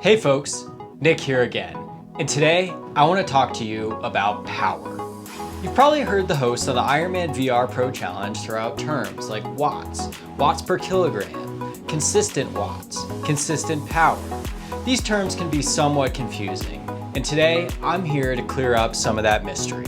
Hey folks, Nick here again, and today I want to talk to you about power. You've probably heard the host of the IRONMAN VR Pro Challenge throw out terms like watts, watts per kilogram, consistent watts, consistent power. These terms can be somewhat confusing, and today I'm here to clear up some of that mystery.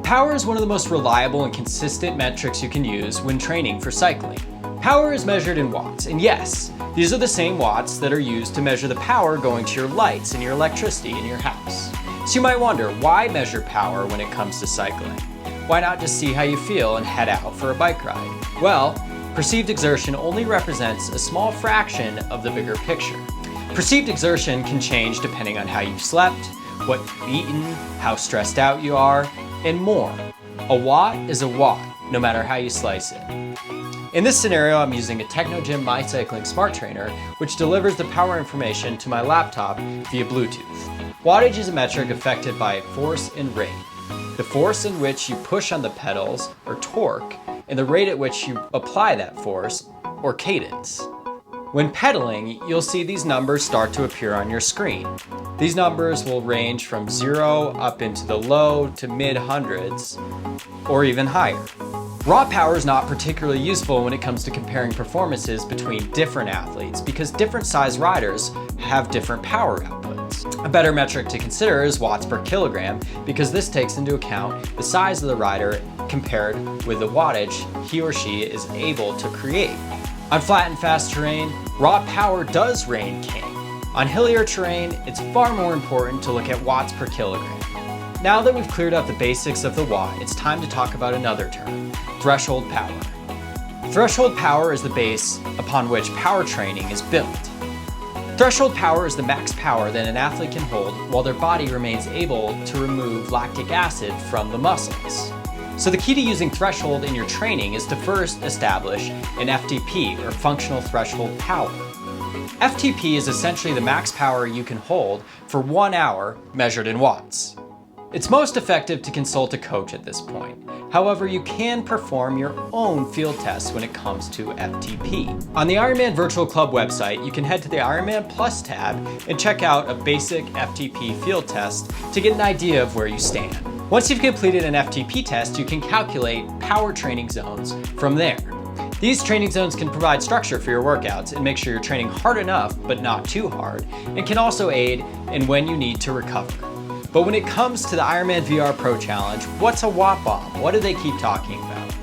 Power is one of the most reliable and consistent metrics you can use when training for cycling. Power is measured in watts, and yes, these are the same watts that are used to measure the power going to your lights and your electricity in your house. So you might wonder, why measure power when it comes to cycling? Why not just see how you feel and head out for a bike ride? Well, perceived exertion only represents a small fraction of the bigger picture. Perceived exertion can change depending on how you've slept, what you've eaten, how stressed out you are, and more. A watt is a watt, no matter how you slice it. In this scenario, I'm using a Technogym MyCycling Smart Trainer, which delivers the power information to my laptop via Bluetooth. Wattage is a metric affected by force and rate. The force in which you push on the pedals, or torque, and the rate at which you apply that force, or cadence. When pedaling, you'll see these numbers start to appear on your screen. These numbers will range from 0 up into the low to mid hundreds, or even higher. Raw power is not particularly useful when it comes to comparing performances between different athletes because different size riders have different power outputs. A better metric to consider is watts per kilogram because this takes into account the size of the rider compared with the wattage he or she is able to create. On flat and fast terrain, raw power does reign king. On hillier terrain, it's far more important to look at watts per kilogram. Now that we've cleared up the basics of the watt, it's time to talk about another term, threshold power. Threshold power is the base upon which power training is built. Threshold power is the max power that an athlete can hold while their body remains able to remove lactic acid from the muscles. So the key to using threshold in your training is to first establish an FTP, or functional threshold power. FTP is essentially the max power you can hold for 1 hour measured in watts. It's most effective to consult a coach at this point. However, you can perform your own field tests when it comes to FTP. On the Ironman Virtual Club website, you can head to the Ironman Plus tab and check out a basic FTP field test to get an idea of where you stand. Once you've completed an FTP test, you can calculate power training zones from there. These training zones can provide structure for your workouts and make sure you're training hard enough but not too hard, and can also aid in when you need to recover. But when it comes to the IRONMAN VR Pro Challenge, what's a watt bomb? What do they keep talking about?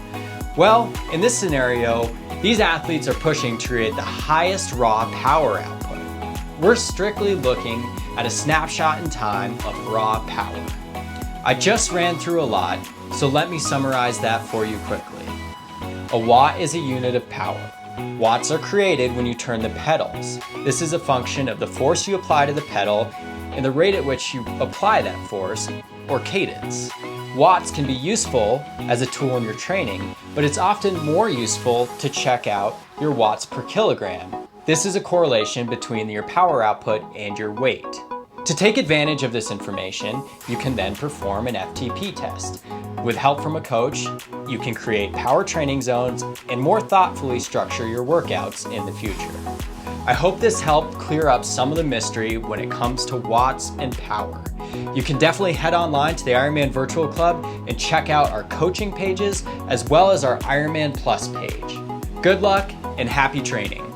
Well, in this scenario, these athletes are pushing to create the highest raw power output. We're strictly looking at a snapshot in time of raw power. I just ran through a lot, so let me summarize that for you quickly. A watt is a unit of power. Watts are created when you turn the pedals. This is a function of the force you apply to the pedal and the rate at which you apply that force, or cadence. Watts can be useful as a tool in your training, but it's often more useful to check out your watts per kilogram. This is a correlation between your power output and your weight. To take advantage of this information, you can then perform an FTP test. With help from a coach, you can create power training zones and more thoughtfully structure your workouts in the future. I hope this helped clear up some of the mystery when it comes to watts and power. You can definitely head online to the Ironman Virtual Club and check out our coaching pages as well as our Ironman Plus page. Good luck and happy training.